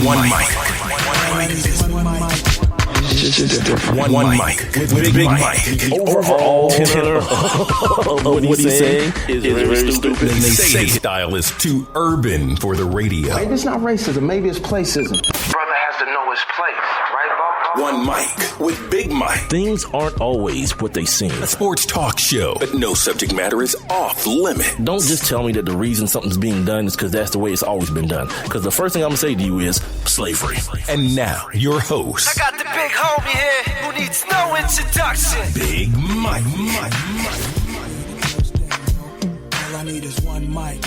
One mic. One mic with Big Mike. Overall tenor of what he's saying is very stupid. They say his style is too urban for the radio. Maybe it's not racism. Maybe it's placism. Brother has to know his place, right, Bob? One mic with Big Mike. Things aren't always what they seem. A sports talk show, but no subject matter is off limit. Don't just tell me that the reason something's being done is because that's the way it's always been done. Because the first thing I'm going to say to you is slavery. And now, your host. I got the big homie here who needs no introduction. Big Mike. All I need is one mic.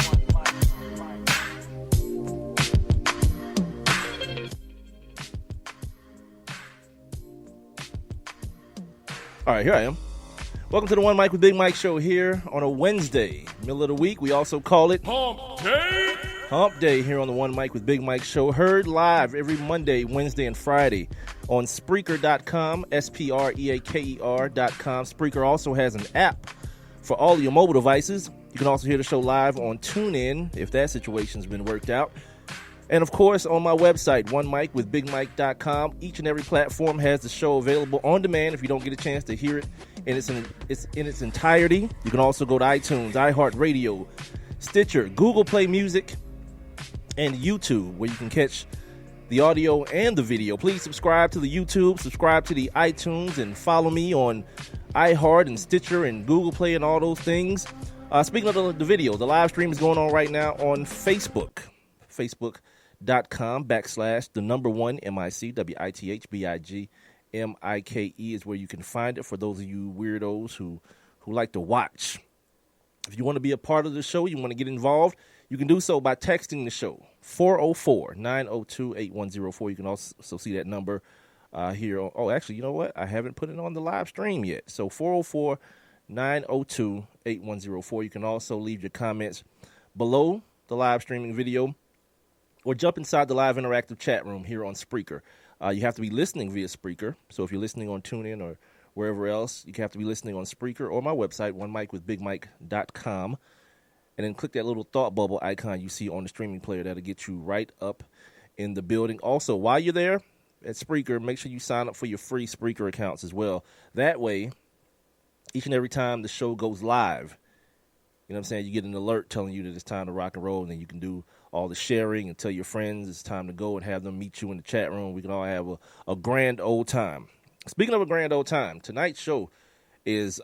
All right, here I am. Welcome to the One Mic with Big Mike show here on a Wednesday, middle of the week. We also call it Hump Day. Hump Day here on the One Mic with Big Mike show. Heard live every Monday, Wednesday, and Friday on Spreaker.com, Spreaker.com. Spreaker also has an app for all of your mobile devices. You can also hear the show live on TuneIn if that situation's been worked out. And, of course, on my website, OneMicWithBigMike.com. Each and every platform has the show available on demand if you don't get a chance to hear it in its entirety. You can also go to iTunes, iHeartRadio, Stitcher, Google Play Music, and YouTube, where you can catch the audio and the video. Please subscribe to the YouTube, subscribe to the iTunes, and follow me on iHeart and Stitcher and Google Play and all those things. Speaking of the video, the live stream is going on right now on Facebook. Facebook.com/1 MICWITHBIGMIKE is where you can find it for those of you weirdos who like to watch. If you want to be a part of the show, you want to get involved, you can do so by texting the show, 404-902-8104. You can also see that number here. Oh, actually, you know what? I haven't put it on the live stream yet. So 404-902-8104. You can also leave your comments below the live streaming video, or jump inside the live interactive chat room here on Spreaker. You have to be listening via Spreaker. So if you're listening on TuneIn or wherever else, you have to be listening on Spreaker or my website, OneMicWithBigMike.com. And then click that little thought bubble icon you see on the streaming player. That'll get you right up in the building. Also, while you're there at Spreaker, make sure you sign up for your free Spreaker accounts as well. That way, each and every time the show goes live, you know what I'm saying, you get an alert telling you that it's time to rock and roll, and then you can do all the sharing and tell your friends it's time to go and have them meet you in the chat room. We can all have a grand old time. Speaking of a grand old time, tonight's show is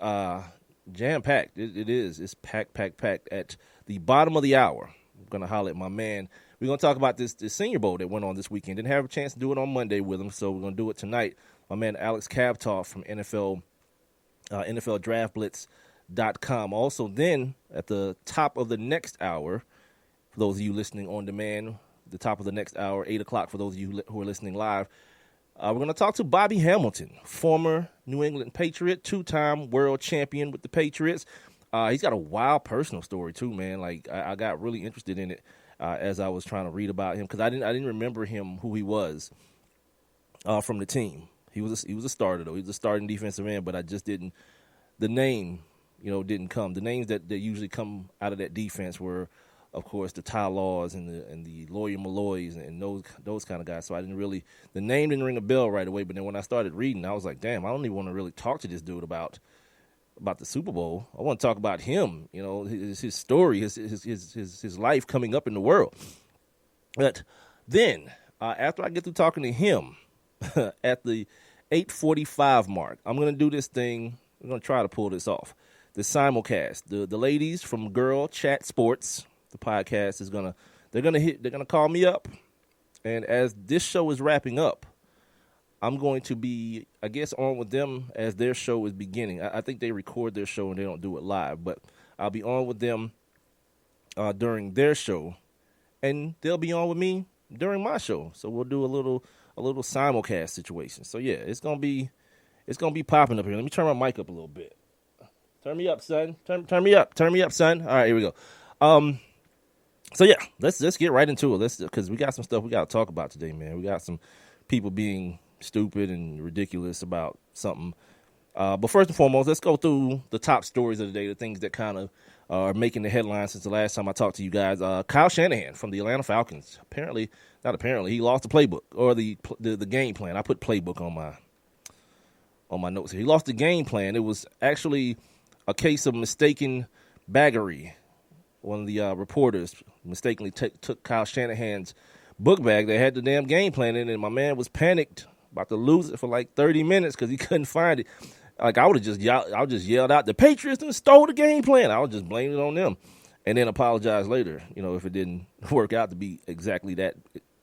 jam-packed. It is. It's packed at the bottom of the hour. I'm going to holler at my man. We're going to talk about this Senior Bowl that went on this weekend. Didn't have a chance to do it on Monday with him, so we're going to do it tonight. My man Alex Khvatov from NFL DraftBlitz.com. Also, then at the top of the next hour, for those of you listening on demand, the top of the next hour, 8 o'clock for those of you who are listening live, we're going to talk to Bobby Hamilton, former New England Patriot, two-time world champion with the Patriots. He's got a wild personal story too, man. Like I got really interested in it as I was trying to read about him, because I didn't remember him, who he was from the team. He was a starter though. He was a starting defensive end, but I just didn't. The name, didn't come. The names that usually come out of that defense were, of course, the Ty Laws and the Lawyer Malloys and those kind of guys. So the name didn't ring a bell right away. But then when I started reading, I was like, damn, I don't even want to really talk to this dude about the Super Bowl. I want to talk about him, his story, his life coming up in the world. But then after I get through talking to him at the 8:45 mark, I'm going to do this thing. We're going to try to pull this off. The simulcast. The ladies from Girl Chat Sports, the podcast they're gonna call me up, and as this show is wrapping up, I'm going to be, I guess, on with them as their show is beginning. I think they record their show and they don't do it live, but I'll be on with them during their show, and they'll be on with me during my show. So we'll do a little simulcast situation. So yeah, it's gonna be popping up here. Let me turn my mic up a little bit. Turn me up, son. Turn me up, son. All right, here we go. So yeah, let's get right into it. Because we got some stuff we got to talk about today, man. We got some people being stupid and ridiculous about something. But first and foremost, let's go through the top stories of the day, the things that kind of are making the headlines since the last time I talked to you guys. Kyle Shanahan from the Atlanta Falcons. He lost the playbook or the game plan. I put playbook on my notes here. He lost the game plan. It was actually a case of mistaken baggery. One of the reporters mistakenly took Kyle Shanahan's book bag. They had the damn game plan in it, and my man was panicked, about to lose it for like 30 minutes because he couldn't find it. Like, I would have just yelled out, the Patriots done stole the game plan. I would just blame it on them and then apologize later, if it didn't work out to be exactly that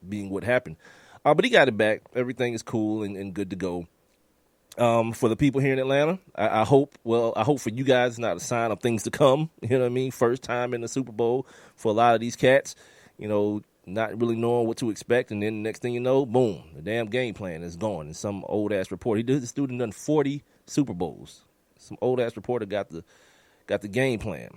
being what happened. But he got it back. Everything is cool and good to go. For the people here in Atlanta, I hope for you guys it's not a sign of things to come. You know what I mean? First time in the Super Bowl for a lot of these cats, not really knowing what to expect. And then the next thing you know, boom, the damn game plan is gone. And some old-ass reporter, this student done 40 Super Bowls. Some old-ass reporter got the game plan.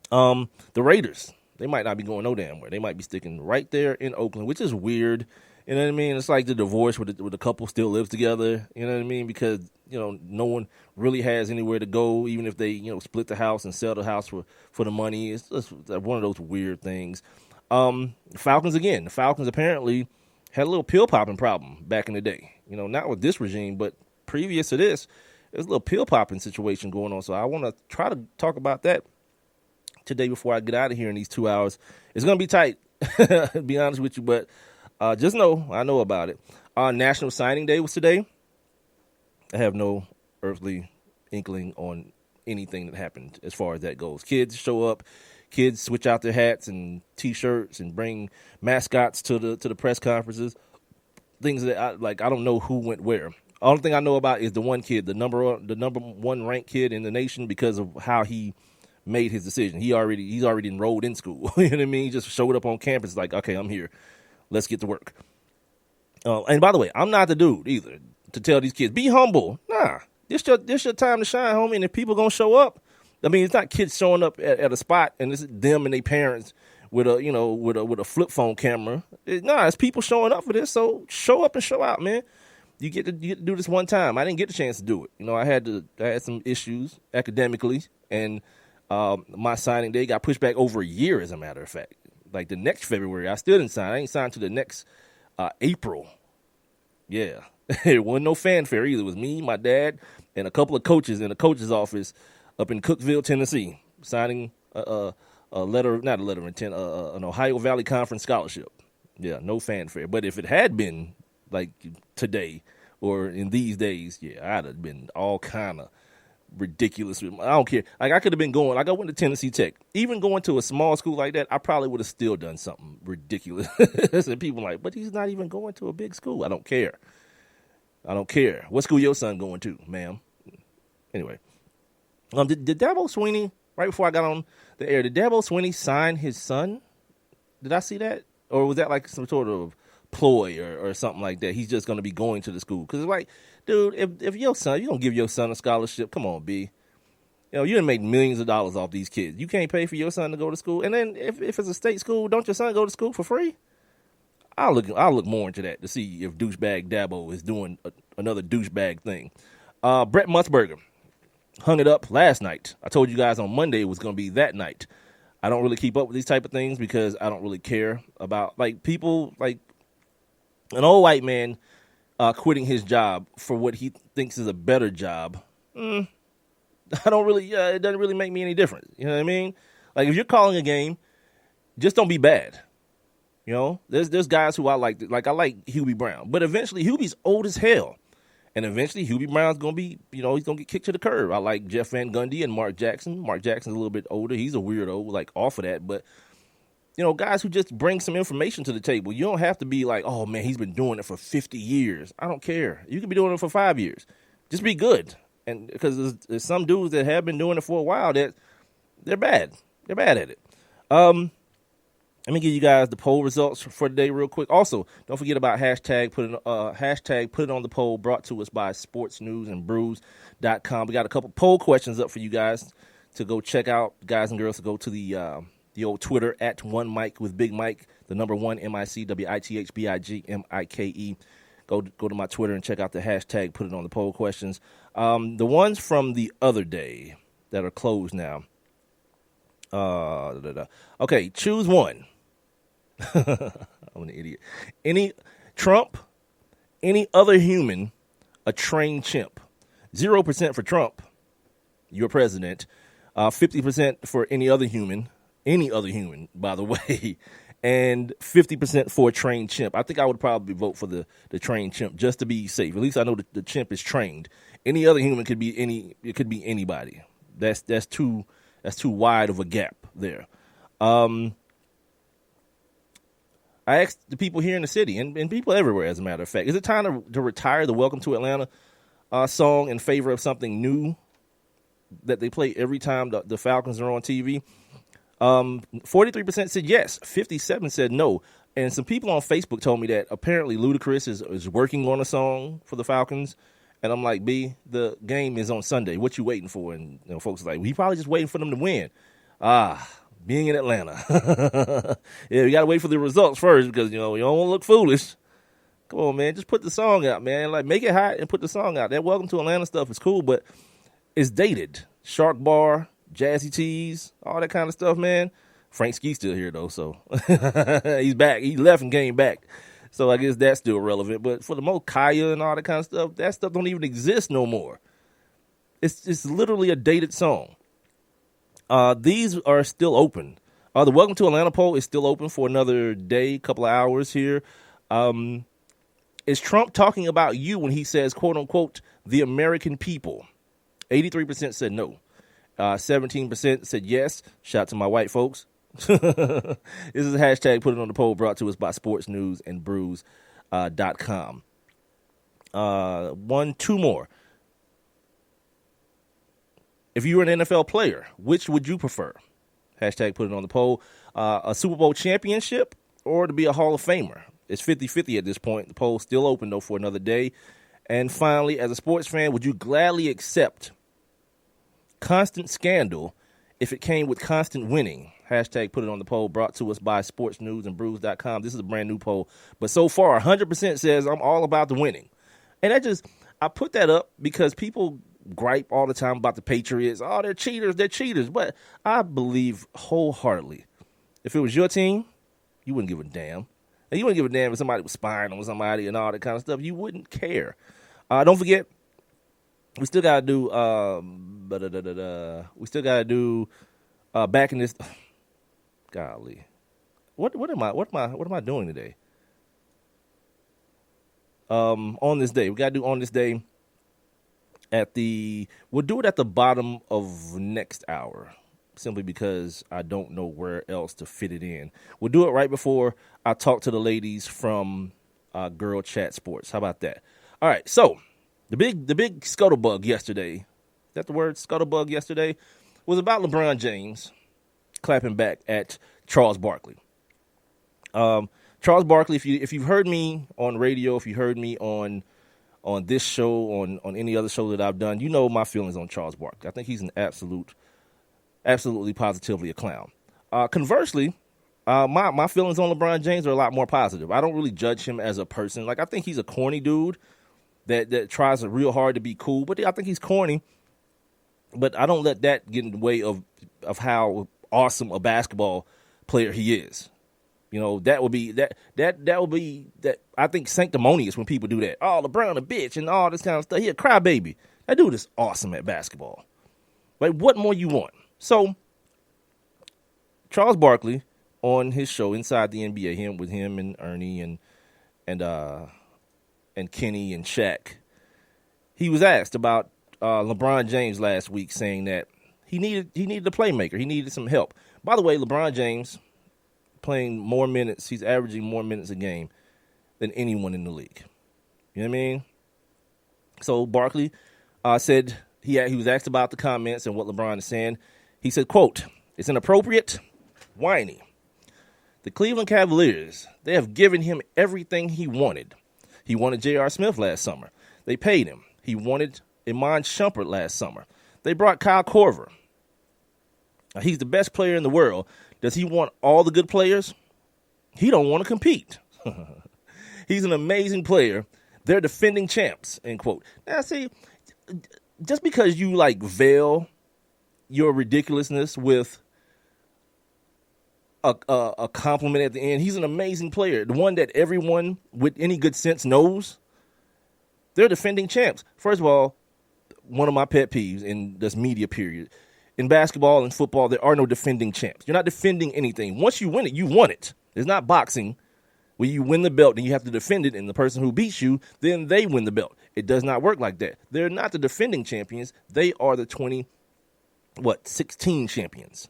The Raiders, they might not be going no damn where. They might be sticking right there in Oakland, which is weird. You know what I mean? It's like the divorce where the couple still lives together. You know what I mean? Because, no one really has anywhere to go, even if they, split the house and sell the house for the money. It's just one of those weird things. Falcons again. The Falcons apparently had a little pill-popping problem back in the day. Not with this regime, but previous to this, there's a little pill-popping situation going on. So I want to try to talk about that today before I get out of here in these 2 hours. It's going to be tight, to be honest with you, but just know, I know about it. National Signing Day was today. I have no earthly inkling on anything that happened as far as that goes. Kids show up. Kids switch out their hats and T-shirts and bring mascots to the press conferences. Things that I don't know who went where. Only thing I know about is the one kid, the number one ranked kid in the nation, because of how he made his decision. He's already enrolled in school. You know what I mean? He just showed up on campus like, okay, I'm here. Let's get to work. And by the way, I'm not the dude either to tell these kids, be humble. Nah, this your time to shine, homie. And if people gonna show up, I mean, it's not kids showing up at a spot and it's them and their parents with a flip phone camera. It's people showing up for this. So show up and show out, man. You get to do this one time. I didn't get the chance to do it. I had some issues academically, and my signing day got pushed back over a year, as a matter of fact. Like the next February, I still didn't sign. I ain't signed to the next April. Yeah. There wasn't no fanfare either. It was me, my dad, and a couple of coaches in the coach's office up in Cookeville, Tennessee, signing an Ohio Valley Conference scholarship. Yeah, no fanfare. But if it had been like today or in these days, yeah, I'd have been all kind of ridiculous. I don't care. Like, I could have been going, like I went to Tennessee Tech. Even going to a small school like that, I probably would have still done something ridiculous. And people are like, but he's not even going to a big school. I don't care. What school your son going to, ma'am? Anyway. Did Dabo Swinney, right before I got on the air, did Dabo Swinney sign his son? Did I see that? Or was that like some sort of ploy or something like that? He's just going to be going to the school. Because it's like, dude, if your son, you don't give your son a scholarship, come on, B. You done make millions of dollars off these kids. You can't pay for your son to go to school. And then if it's a state school, don't your son go to school for free? I'll look more into that to see if douchebag Dabo is doing another douchebag thing. Brett Musburger hung it up last night. I told you guys on Monday it was going to be that night. I don't really keep up with these type of things because I don't really care about, like, people, like an old white man quitting his job for what he thinks is a better job. I don't really, it doesn't really make me any difference. You know what I mean? Like, if you're calling a game, just don't be bad. There's guys who I like Hubie Brown, but eventually Hubie's old as hell. And eventually Hubie Brown's going to be, he's going to get kicked to the curb. I like Jeff Van Gundy and Mark Jackson. Mark Jackson's a little bit older. He's a weirdo, like, off of that. But, guys who just bring some information to the table. You don't have to be like, oh, man, he's been doing it for 50 years. I don't care. You could be doing it for 5 years. Just be good. And because there's some dudes that have been doing it for a while that they're bad. They're bad at it. Let me give you guys the poll results for today real quick. Also, don't forget about hashtag put it on the poll, brought to us by sportsnewsandbrews.com. We got a couple poll questions up for you guys to go check out. Guys and girls, to go to the old Twitter at One Mike with Big Mike, the number 1 MICWITHBIGMIKE. Go to my Twitter and check out the hashtag put it on the poll questions. The ones from the other day that are closed now. Okay, choose one. I'm an idiot. Trump, any other human, a trained chimp. 0% for Trump, your president. 50% for any other human, by the way, and 50% for a trained chimp. I think I would probably vote for the trained chimp just to be safe. At least I know the chimp is trained. Any other human could be anybody. That's too wide of a gap there. I asked the people here in the city and people everywhere, as a matter of fact, is it time to retire the Welcome to Atlanta song in favor of something new that they play every time the Falcons are on TV? 43% said yes, 57% said no. And some people on Facebook told me that apparently Ludacris is working on a song for the Falcons. And I'm like, B, the game is on Sunday. What you waiting for? And folks are like, well, he probably just waiting for them to win. Being in Atlanta. Yeah, we got to wait for the results first because, you don't want to look foolish. Come on, man. Just put the song out, man. Like, make it hot and put the song out. That Welcome to Atlanta stuff is cool, but it's dated. Shark Bar, Jazzy Tees, all that kind of stuff, man. Frank Ski's still here, though, so he's back. He left and came back. So I guess that's still relevant. But for the most Kaya and all that kind of stuff, that stuff don't even exist no more. It's literally a dated song. These are still open. The Welcome to Atlanta poll is still open for another day, couple of hours here. Is Trump talking about you when he says, quote unquote, the American people? 83% said no. 17% said yes. Shout out to my white folks. This is a hashtag put it on the poll brought to us by sportsnewsandbrews.com. Two more. If you were an NFL player, which would you prefer? Hashtag put it on the poll. A Super Bowl championship or to be a Hall of Famer? It's 50-50 at this point. The poll's still open, though, for another day. And finally, as a sports fan, would you gladly accept constant scandal if it came with constant winning? Hashtag put it on the poll brought to us by sportsnewsandbrews.com. This is a brand new poll. But so far, 100% says I'm all about the winning. And I put that up because people gripe all the time about the Patriots. Oh, they're cheaters. But I believe wholeheartedly, if it was your team, you wouldn't give a damn. And you wouldn't give a damn if somebody was spying on somebody and all that kind of stuff. You wouldn't care. Don't forget, we still got to do, back in this, golly, what am I doing today? On this day, we got to do on this day we'll do it at the bottom of next hour, simply because I don't know where else to fit it in. We'll do it right before I talk to the ladies from Girl Chat Sports. How about that? All right, so the big scuttlebug yesterday, is that the word, scuttlebug yesterday, was about LeBron James clapping back at Charles Barkley. Charles Barkley, if you've heard me on radio, if you heard me on this show, on any other show that I've done, you know my feelings on Charles Barkley. I think he's an absolutely positively a clown. Conversely, my feelings on LeBron James are a lot more positive. I don't really judge him as a person. Like, I think he's a corny dude that tries real hard to be cool, but I think he's corny. But I don't let that get in the way of how awesome a basketball player he is. That would be I think sanctimonious when people do that. Oh, LeBron a bitch and all this kind of stuff. He a crybaby. That dude is awesome at basketball. Like, what more you want? So, Charles Barkley on his show Inside the NBA, with him and Ernie and Kenny and Shaq, he was asked about LeBron James last week, saying that he needed a playmaker. He needed some help. By the way, LeBron James playing more minutes. He's averaging more minutes a game than anyone in the league. You know what I mean? So Barkley said he was asked about the comments and what LeBron is saying. He said, quote, "It's inappropriate, whiny. The Cleveland Cavaliers, they have given him everything he wanted. He wanted J.R. Smith last summer. They paid him. He wanted Iman Shumpert last summer. They brought Kyle Korver. He's the best player in the world. Does he want all the good players? He don't want to compete. He's an amazing player. They're defending champs," end quote. Now, see, just because you veil your ridiculousness with a compliment at the end. He's an amazing player, the one that everyone with any good sense knows. They're defending champs. First of all, one of my pet peeves in this media period. In basketball and football, there are no defending champs. You're not defending anything. Once you win it, you won it. It's not boxing where you win the belt and you have to defend it, and the person who beats you, then they win the belt. It does not work like that. They're not the defending champions. They are the 16 champions,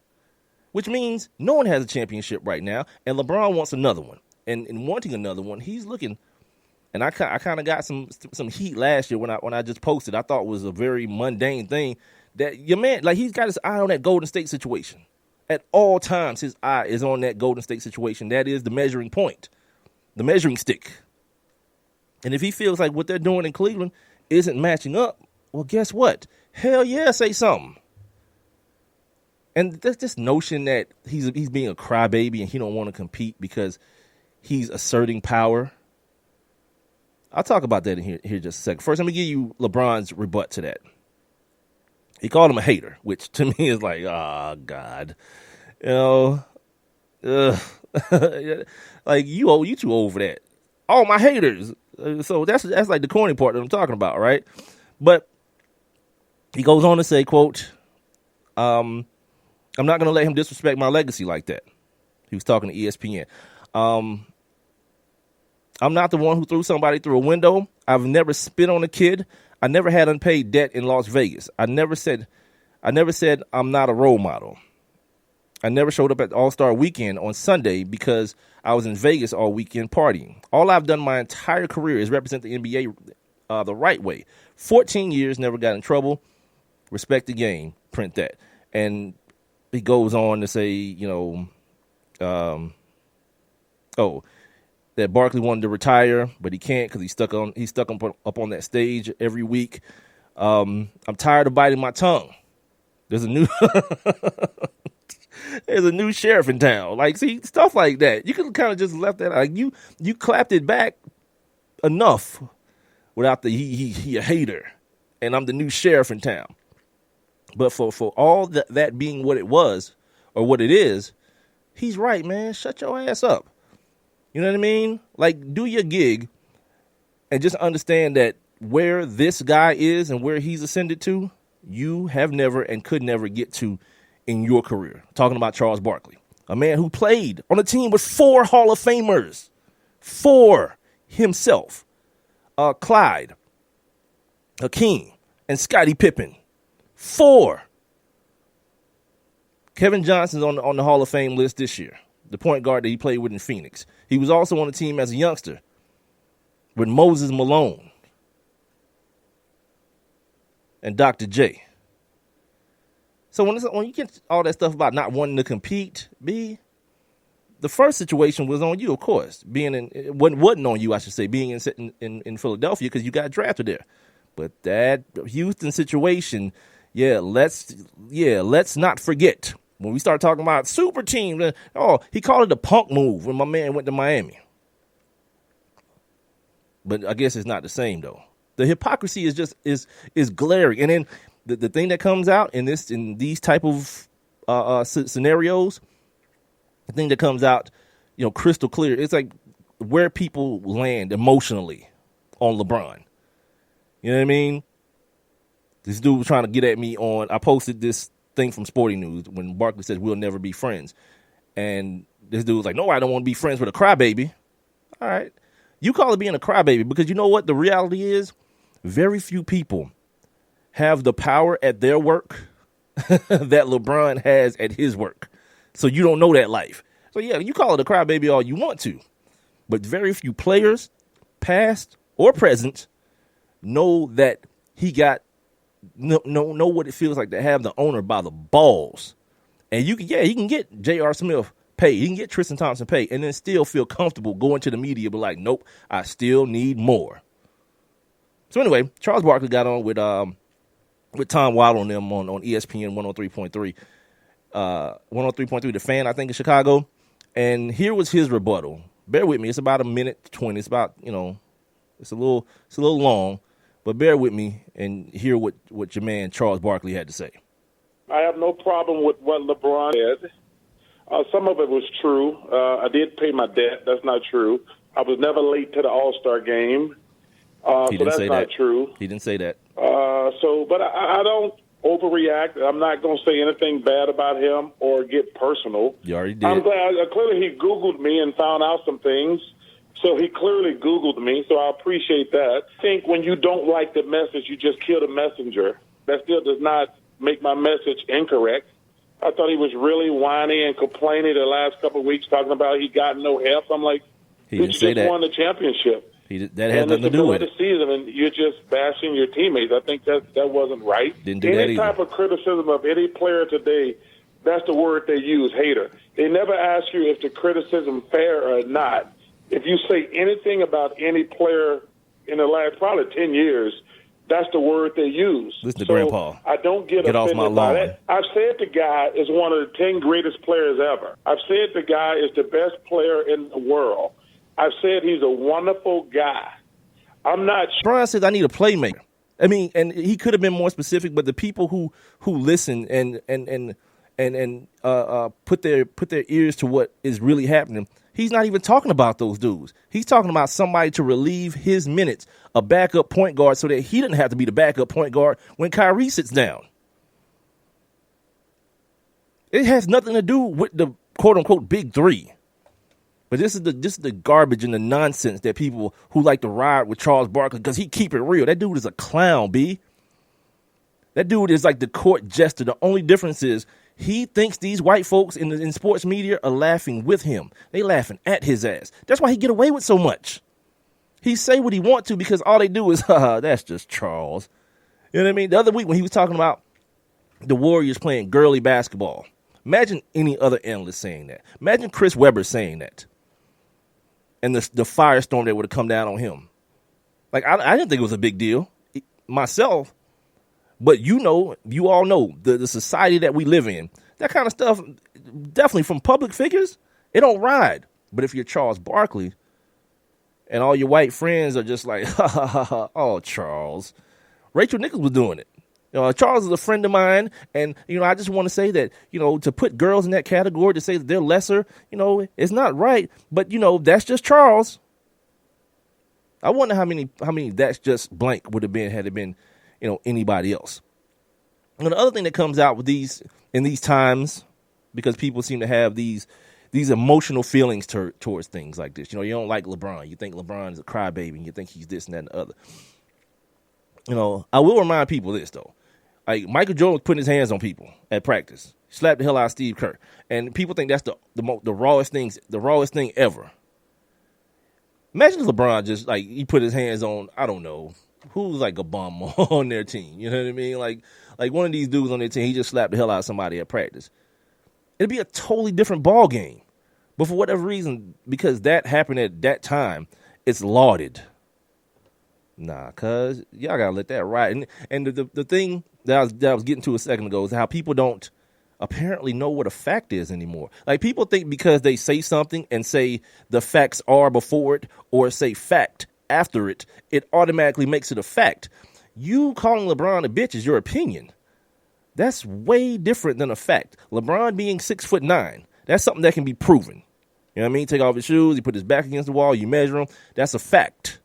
which means no one has a championship right now, and LeBron wants another one. And in wanting another one, he's looking. And I kind of got some heat last year when I just posted. I thought it was a very mundane thing that your man, like, he's got his eye on that Golden State situation. At all times, his eye is on that Golden State situation. That is the measuring point, the measuring stick. And if he feels like what they're doing in Cleveland isn't matching up, well, guess what? Hell yeah, say something. And there's this notion that he's being a crybaby and he don't want to compete because he's asserting power. I'll talk about that in here just a second. First, let me give you LeBron's rebut to that. He called him a hater, which to me is like, oh, God. You know, like, you too old for that. All my haters. So that's like the corny part that I'm talking about, right? But he goes on to say, quote, I'm not going to let him disrespect my legacy like that. He was talking to ESPN. I'm not the one who threw somebody through a window. I've never spit on a kid. I never had unpaid debt in Las Vegas. I never said I'm not a role model. I never showed up at All-Star Weekend on Sunday because I was in Vegas all weekend partying. All I've done my entire career is represent the NBA the right way. 14 years, never got in trouble. Respect the game. Print that. And he goes on to say, you know, that Barkley wanted to retire, but he can't because he's stuck up on that stage every week. I'm tired of biting my tongue. There's a new sheriff in town. Like, see, stuff like that. You could kind of just left that. Like, you clapped it back enough without the he a hater, and I'm the new sheriff in town. But for all that being what it was or what it is, he's right, man. Shut your ass up. You know what I mean? Like, do your gig and just understand that where this guy is and where he's ascended to, you have never and could never get to in your career. Talking about Charles Barkley, a man who played on a team with 4 Hall of Famers, 4 himself, Clyde, Hakeem, and Scottie Pippen. 4. Kevin Johnson's on the Hall of Fame list this year, the point guard that he played with in Phoenix. He was also on the team as a youngster with Moses Malone and Dr. J. So when you get all that stuff about not wanting to compete, the first situation was on you, of course. It wasn't on you, I should say, being in Philadelphia because you got drafted there. But that Houston situation, let's not forget. When we start talking about super teams, he called it a punk move when my man went to Miami. But I guess it's not the same, though. The hypocrisy is glaring. And then the thing that comes out in these type of scenarios, the thing that comes out, crystal clear, it's like where people land emotionally on LeBron. You know what I mean? This dude was trying to get at me I posted this thing from Sporting News when Barkley says we'll never be friends. And this dude was like, no, I don't want to be friends with a crybaby. All right. You call it being a crybaby because you know what the reality is? Very few people have the power at their work that LeBron has at his work. So you don't know that life. So, you call it a crybaby all you want to. But very few players, past or present, know that he got know what it feels like to have the owner by the balls. And he can get J.R. Smith paid. He can get Tristan Thompson paid and then still feel comfortable going to the media, but like, nope, I still need more. So anyway, Charles Barkley got on with Tom Waddle and them on ESPN 103.3. 103.3, The Fan, I think, in Chicago. And here was his rebuttal. Bear with me. It's about a minute 20. It's about, it's a little long. But bear with me and hear what your man Charles Barkley had to say. I have no problem with what LeBron did. Some of it was true. I did pay my debt. That's not true. I was never late to the All-Star game. So that's not true. He didn't say that. But I don't overreact. I'm not going to say anything bad about him or get personal. You already did. I'm glad. Clearly, he Googled me and found out some things. So he clearly Googled me, so I appreciate that. I think when you don't like the message, you just kill the messenger. That still does not make my message incorrect. I thought he was really whiny and complaining the last couple of weeks, talking about he got no help. I'm like, he didn't say that. You just won the championship. That had nothing to do with it. The season, and you're just bashing your teammates. I think that wasn't right. Didn't do that either. Any type of criticism of any player today, that's the word they use, hater. They never ask you if the criticism fair or not. If you say anything about any player in the last probably 10 years, that's the word they use. Listen to Grandpa. I don't get offended off my by lawn. that. I've said the guy is one of the 10 greatest players ever. I've said the guy is the best player in the world. I've said he's a wonderful guy. I'm not sure. Brian says I need a playmaker. I mean, and he could have been more specific, but the people who listen and put their ears to what is really happening, he's not even talking about those dudes. He's talking about somebody to relieve his minutes, a backup point guard, so that he didn't have to be the backup point guard when Kyrie sits down. It has nothing to do with the quote unquote big three. But this is the garbage and the nonsense that people who like to ride with Charles Barkley, because he keep it real. That dude is a clown, B. That dude is like the court jester. The only difference is he thinks these white folks in sports media are laughing with him. They laughing at his ass. That's why he get away with so much. He say what he want to because all they do is, that's just Charles. You know what I mean? The other week when he was talking about the Warriors playing girly basketball, imagine any other analyst saying that. Imagine Chris Webber saying that. And the firestorm that would have come down on him. Like, I didn't think it was a big deal myself. But you all know the society that we live in, that kind of stuff, definitely from public figures, it don't ride. But if you're Charles Barkley and all your white friends are just like, ha, ha, ha, ha, oh, Charles. Rachel Nichols was doing it. Charles is a friend of mine, and, I just want to say that, to put girls in that category, to say that they're lesser, it's not right, but, that's just Charles. I wonder how many that's just blank would have been had it been, anybody else. And the other thing that comes out with in these times, because people seem to have these emotional feelings towards things like this. You don't like LeBron. You think LeBron is a crybaby, and you think he's this and that and the other. I will remind people this, though. Like, Michael Jordan was putting his hands on people at practice. Slapped the hell out of Steve Kerr. And people think that's the rawest thing ever. Imagine if LeBron just, like, he put his hands on, I don't know, who's like a bum on their team. You know what I mean? Like one of these dudes on their team, he just slapped the hell out of somebody at practice. It'd be a totally different ball game. But for whatever reason, because that happened at that time, it's lauded. Nah, cuz y'all gotta let that ride. And the thing that I was getting to a second ago is how people don't apparently know what a fact is anymore. Like, people think because they say something and say the facts are before it or say fact after it, it automatically makes it a fact. You calling LeBron a bitch is your opinion. That's way different than a fact. LeBron being 6'9", that's something that can be proven. You know what I mean? Take off his shoes, he put his back against the wall, you measure him. That's a fact.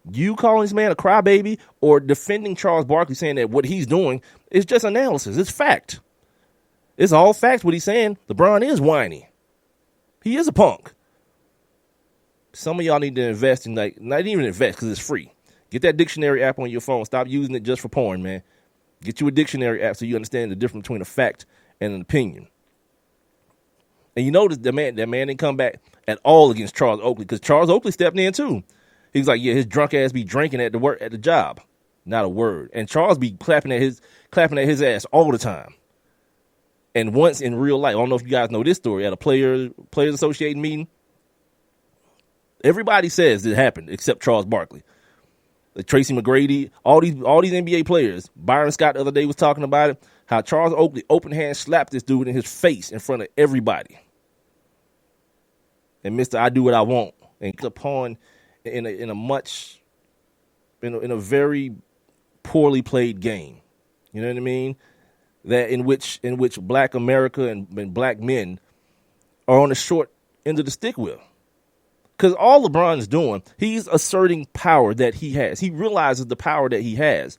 You calling this man a crybaby or defending Charles Barkley saying that what he's doing is just analysis. It's fact. It's all facts what he's saying. LeBron is whiny. He is a punk. Some of y'all need to invest in, like, not even invest because it's free. Get that dictionary app on your phone. Stop using it just for porn, man. Get you a dictionary app so you understand the difference between a fact and an opinion. And you notice that man didn't come back at all against Charles Oakley because Charles Oakley stepped in too. He was like, yeah, his drunk ass be drinking at the job. Not a word. And Charles be clapping at his ass all the time. And once in real life, I don't know if you guys know this story, at a Players Association meeting, everybody says it happened except Charles Barkley. Like Tracy McGrady, all these NBA players. Byron Scott the other day was talking about it, how Charles Oakley open hand slapped this dude in his face in front of everybody. And Mr. I do what I want. And upon in a very poorly played game. You know what I mean? that in which Black America and Black men are on the short end of the stick with. Because all LeBron's doing, he's asserting power that he has. He realizes the power that he has.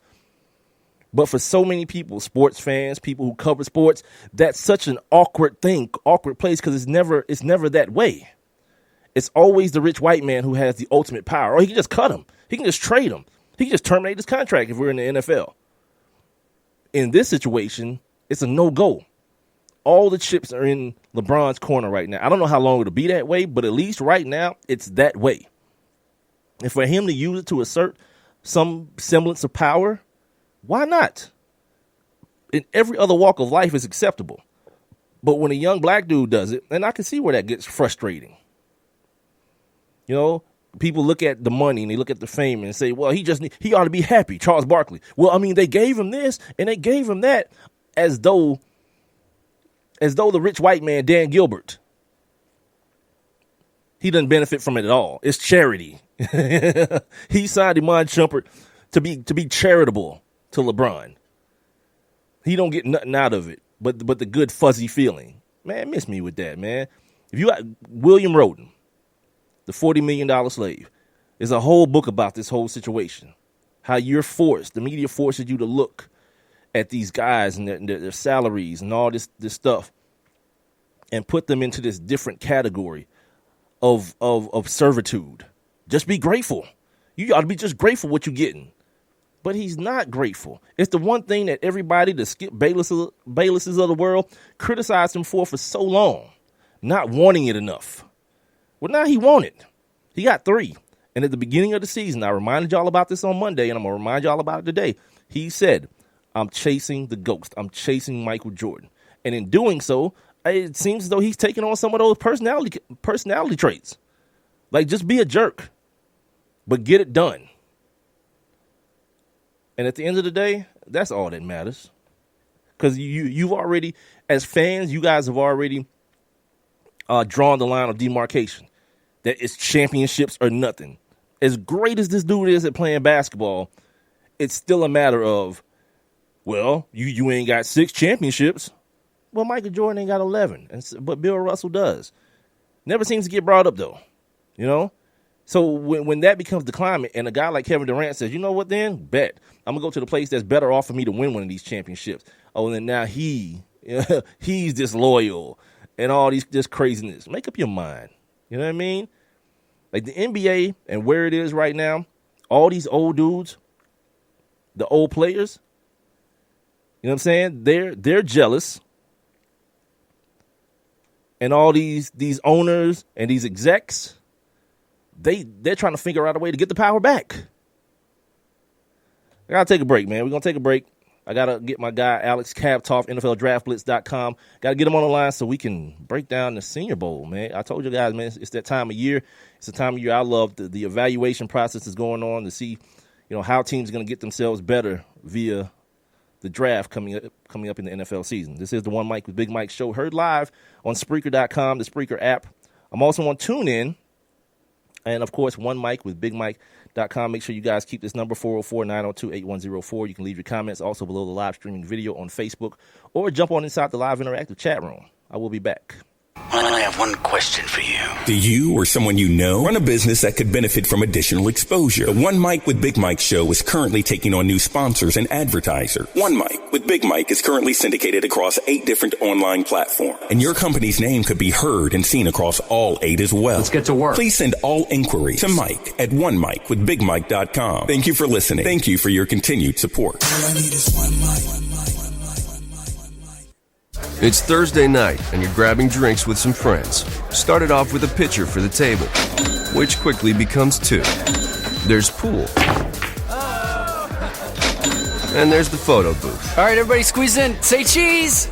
But for so many people, sports fans, people who cover sports, that's such an awkward place, because it's never that way. It's always the rich white man who has the ultimate power. Or he can just cut him. He can just trade him. He can just terminate his contract if we're in the NFL. In this situation, it's a no-go. All the chips are in LeBron's corner right now. I don't know how long it'll be that way, but at least right now, it's that way. And for him to use it to assert some semblance of power, why not? In every other walk of life is acceptable. But when a young black dude does it, and I can see where that gets frustrating. You know, people look at the money and they look at the fame and say, well, he ought to be happy, Charles Barkley. Well, I mean, they gave him this and they gave him that as though the rich white man, Dan Gilbert, he doesn't benefit from it at all. It's charity. He signed Iman Shumpert to be charitable to LeBron. He don't get nothing out of it but the good fuzzy feeling. Man, miss me with that, man. If you got William Roden, The $40 Million Slave, there's a whole book about this whole situation. How the media forces you to look at these guys and their salaries and all this stuff and put them into this different category of servitude. Just be grateful. You ought to be just grateful what you're getting. But he's not grateful. It's the one thing that everybody, the Skip Baylesses of the world, criticized him for so long, not wanting it enough. Well, now he won it. He got 3. And at the beginning of the season, I reminded y'all about this on Monday, and I'm going to remind y'all about it today. He said, I'm chasing the ghost. I'm chasing Michael Jordan. And in doing so, it seems as though he's taking on some of those personality traits. Like, just be a jerk, but get it done. And at the end of the day, that's all that matters. Because you've already, as fans, you guys have already drawn the line of demarcation. That it's championships or nothing. As great as this dude is at playing basketball, it's still a matter of, well, you ain't got 6 championships. Well, Michael Jordan ain't got 11, but Bill Russell does. Never seems to get brought up, though. You know? So when that becomes the climate and a guy like Kevin Durant says, you know what then? Bet. I'm going to go to the place that's better off for me to win one of these championships. Oh, and then now he's disloyal and all this craziness. Make up your mind. You know what I mean? Like the NBA and where it is right now, all these old dudes, the old players, you know what I'm saying? They're jealous. And all these owners and these execs, they're trying to figure out a way to get the power back. I got to take a break, man. We're going to take a break. I got to get my guy, Alex Khvatov, NFLDraftBlitz.com. Got to get him on the line so we can break down the Senior Bowl, man. I told you guys, man, it's that time of year. It's the time of year I love. The evaluation process is going on to see, how teams are going to get themselves better via the draft coming up in the NFL season. This is the One Mic with Big Mike show, heard live on Spreaker.com, the Spreaker app. I'm also on TuneIn. And, of course, One Mic with BigMike.com. Make sure you guys keep this number, 404-902-8104. You can leave your comments also below the live streaming video on Facebook or jump on inside the live interactive chat room. I will be back. I have one question for you. Do you or someone you know run a business that could benefit from additional exposure? The One Mic with Big Mike show is currently taking on new sponsors and advertisers. One Mic with Big Mike is currently syndicated across 8 different online platforms, and your company's name could be heard and seen across all 8 as well. Let's get to work. Please send all inquiries to Mike at onemicwithbigmike.com. Thank you for listening. Thank you for your continued support. All I need is one mic. It's Thursday night, and you're grabbing drinks with some friends. Started off with a pitcher for the table, which quickly becomes 2. There's pool. And there's the photo booth. All right, everybody squeeze in. Say cheese!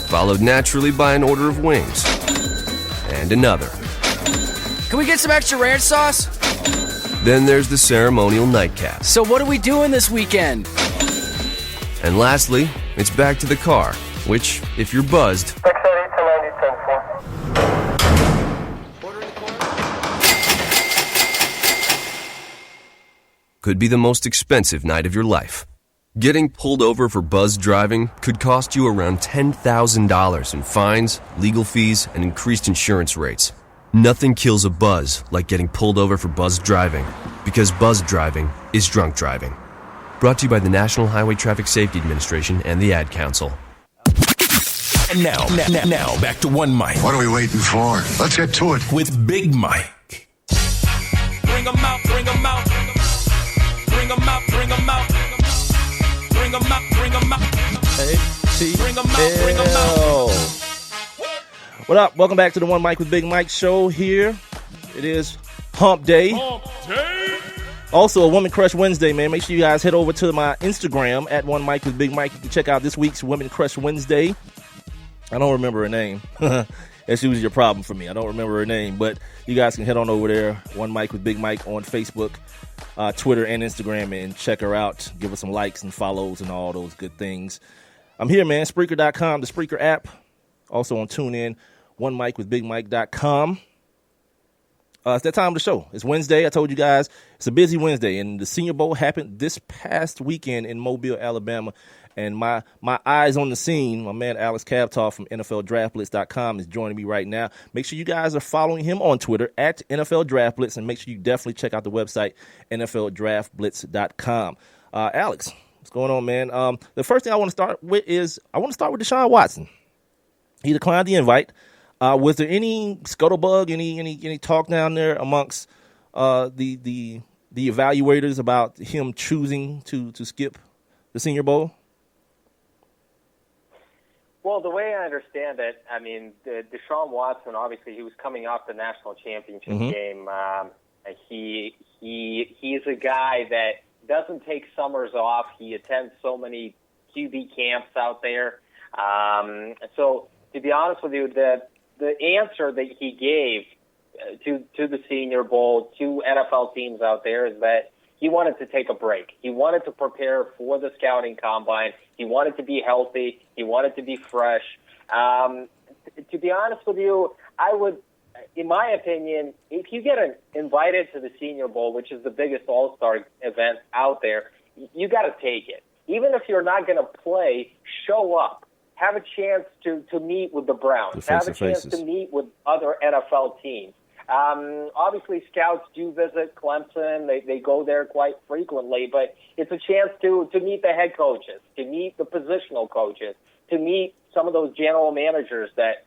Followed naturally by an order of wings. And another. Can we get some extra ranch sauce? Then there's the ceremonial nightcap. So what are we doing this weekend? And lastly, it's back to the car, which, if you're buzzed, could be the most expensive night of your life. Getting pulled over for buzz driving could cost you around $10,000 in fines, legal fees, and increased insurance rates. Nothing kills a buzz like getting pulled over for buzz driving, because buzz driving is drunk driving. Brought to you by the National Highway Traffic Safety Administration and the Ad Council. And now, back to One Mic. What are we waiting for? Let's get to it. With Big Mike. Bring 'em out, bring 'em out. Bring 'em out, bring 'em out. Bring 'em out, bring 'em out. Bring 'em out, bring 'em out. What up? Welcome back to the One Mic with Big Mike show here. It is Hump Day. Also, a Woman Crush Wednesday, man. Make sure you guys head over to my Instagram at One Mic with Big Mike. You can check out this week's Woman Crush Wednesday. I don't remember her name. That's usually your problem for me. I don't remember her name, but you guys can head on over there, One Mic with Big Mike on Facebook, Twitter, and Instagram, and check her out. Give her some likes and follows and all those good things. I'm here, man. Spreaker.com, the Spreaker app. Also on TuneIn, OneMicWithBigMike.com. It's that time of the show. It's Wednesday. I told you guys it's a busy Wednesday, and the Senior Bowl happened this past weekend in Mobile, Alabama. And my eyes on the scene, my man Alex Khvatov from NFLDraftBlitz.com is joining me right now. Make sure you guys are following him on Twitter at NFL Draft Blitz, and make sure you definitely check out the website NFLDraftBlitz.com. Alex, what's going on, man? The first thing I want to start with is Deshaun Watson. He declined the invite. Was there any scuttlebutt, any talk down there amongst the evaluators about him choosing to skip the Senior Bowl? Well, the way I understand it, I mean, Deshaun Watson, obviously, he was coming off the national championship game. He's a guy that doesn't take summers off. He attends so many QB camps out there. So, to be honest with you, the answer that he gave to the Senior Bowl, to NFL teams out there, is that he wanted to take a break. He wanted to prepare for the scouting combine. He wanted to be healthy. He wanted to be fresh. To be honest with you, I would, in my opinion, if you get invited to the Senior Bowl, which is the biggest all-star event out there, you got to take it. Even if you're not going to play, show up. Have a chance to meet with the Browns. Have a chance to meet with other NFL teams. Obviously, scouts do visit Clemson. They go there quite frequently, but it's a chance to meet the head coaches, to meet the positional coaches, to meet some of those general managers that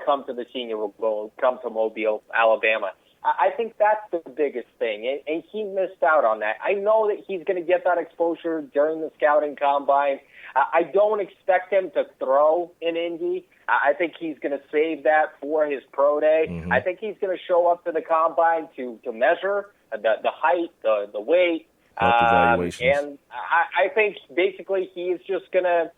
come to the Senior Bowl, come to Mobile, Alabama. I think that's the biggest thing, and he missed out on that. I know that he's going to get that exposure during the scouting combine. I don't expect him to throw in Indy. I think he's going to save that for his pro day. Mm-hmm. I think he's going to show up to the combine to measure the height, the weight, and I think basically he's just going to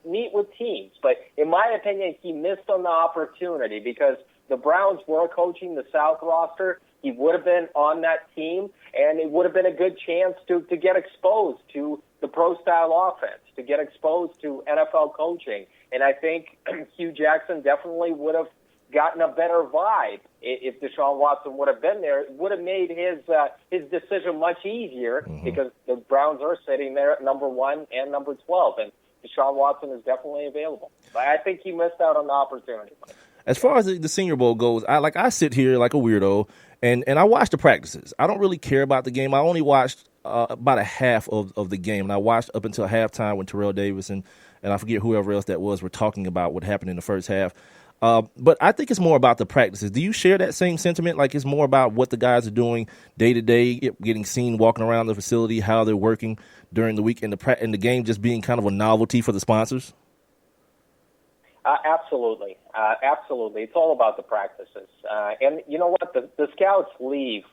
meet with teams. But in my opinion, he missed on the opportunity because the Browns were coaching the South roster. He would have been on that team, and it would have been a good chance to get exposed to the pro-style offense, to get exposed to NFL coaching. And I think Hugh Jackson definitely would have gotten a better vibe if Deshaun Watson would have been there. It would have made his decision much easier because the Browns are sitting there at number 1 and number 12, and Deshaun Watson is definitely available. But I think he missed out on the opportunity. As far as the Senior Bowl goes, I sit here like a weirdo, and I watch the practices. I don't really care about the game. I only watched about a half of the game, and I watched up until halftime when Terrell Davis and I forget whoever else that was were talking about what happened in the first half. But I think it's more about the practices. Do you share that same sentiment? Like it's more about what the guys are doing day to day, getting seen walking around the facility, how they're working during the week, and the game just being kind of a novelty for the sponsors? Absolutely. Absolutely. It's all about the practices. And you know what? The scouts leave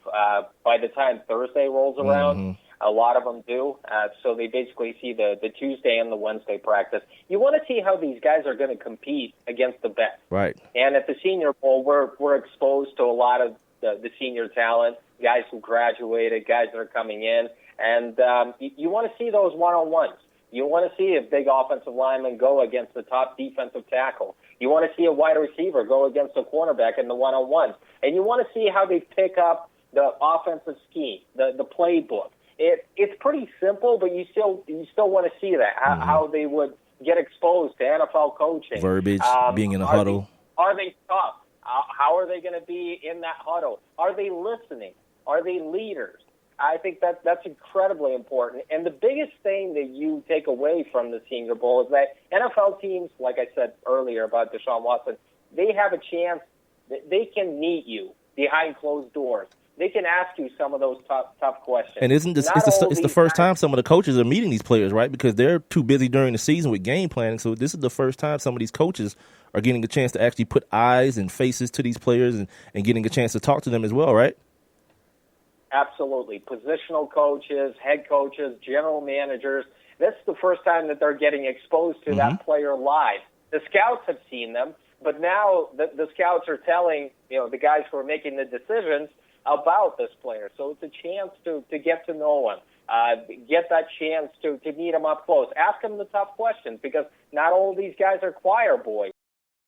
by the time Thursday rolls around. Mm-hmm. A lot of them do. So they basically see the Tuesday and the Wednesday practice. You want to see how these guys are going to compete against the best. Right. And at the Senior Bowl, we're exposed to a lot of the senior talent, guys who graduated, guys that are coming in. And you want to see those one-on-ones. You want to see a big offensive lineman go against the top defensive tackle. You want to see a wide receiver go against a cornerback in the one-on-ones. And you want to see how they pick up the offensive scheme, the playbook. it's pretty simple, but you still want to see that how they would get exposed to NFL coaching, verbiage, being in a huddle. Are they tough? How are they going to be in that huddle? Are they listening? Are they leaders? I think that's incredibly important. And the biggest thing that you take away from the Senior Bowl is that NFL teams, like I said earlier about Deshaun Watson, they have a chance that they can meet you behind closed doors. They can ask you some of those tough questions. And isn't this it's the first time some of the coaches are meeting these players, right? Because they're too busy during the season with game planning. So this is the first time some of these coaches are getting a chance to actually put eyes and faces to these players and getting a chance to talk to them as well, right? Absolutely. Positional coaches, head coaches, general managers. That's the first time that they're getting exposed to that player live. The scouts have seen them, but now the scouts are telling the guys who are making the decisions about this player. So it's a chance to get to know him, get that chance to meet him up close. Ask him the tough questions because not all of these guys are choir boys.